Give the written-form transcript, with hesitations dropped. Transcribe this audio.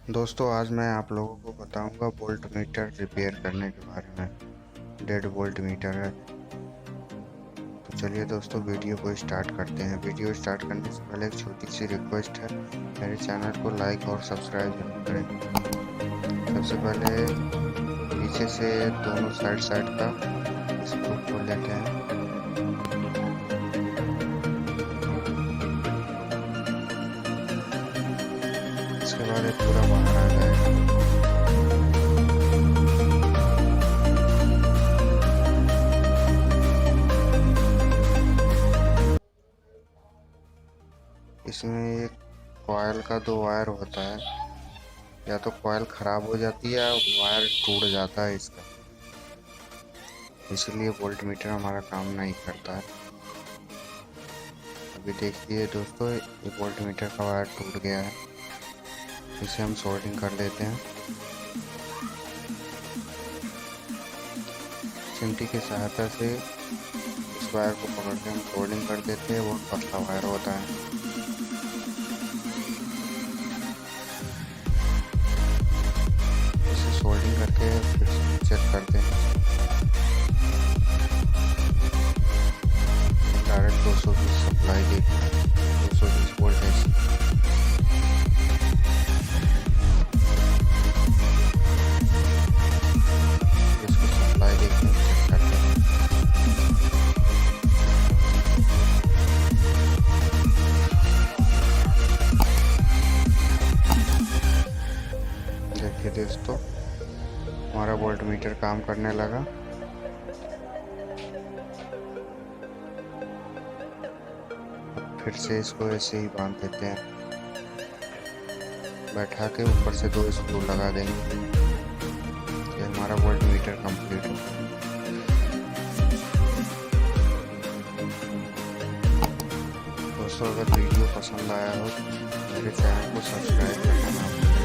दोस्तों आज मैं आप लोगों को बताऊंगा वोल्ट मीटर रिपेयर करने के बारे में। डेड वोल्ट मीटर है। तो चलिए दोस्तों वीडियो को स्टार्ट करते हैं। वीडियो स्टार्ट करने से पहले एक छोटी सी रिक्वेस्ट है, मेरे चैनल को लाइक और सब्सक्राइब जरूर करें। सबसे पहले पीछे से दोनों साइड का स्क्रू खोल लेते हैं। इसके बाद एक पूरा बाहर आ जाएगा। इसमें एक कॉइल का दो वायर होता है, या तो कॉइल खराब हो जाती है या वायर टूट जाता है इसका, इसलिए वोल्ट मीटर हमारा काम नहीं करता है। अभी देखिए दोस्तों, ये वोल्ट मीटर का वायर टूट गया है। इसे हम सोल्डिंग कर लेते हैं। चिमटी की सहायता से इस वायर को पकड़ के हम सोल्डिंग कर देते हैं। बहुत पतला वायर होता है। इसे सोल्डिंग करके फिर चेक करते हैं। डायरेक्ट 220 सप्लाई दी, 220 वोल्ट है। इसको सप्लाई देखते हैं, चेक करते हैं। देखिए दोस्तों, हमारा वोल्ट मीटर काम करने लगा। फिर से इसको ऐसे ही बांध देते हैं, बैठा के ऊपर से दो स्क्रू लगा देंगे। ये हमारा वोल्ट मीटर कंप्लीट हो गया। दोस्तों अगर वीडियो पसंद आया हो तो मेरे चैनल को सब्सक्राइब करना ना भूलें।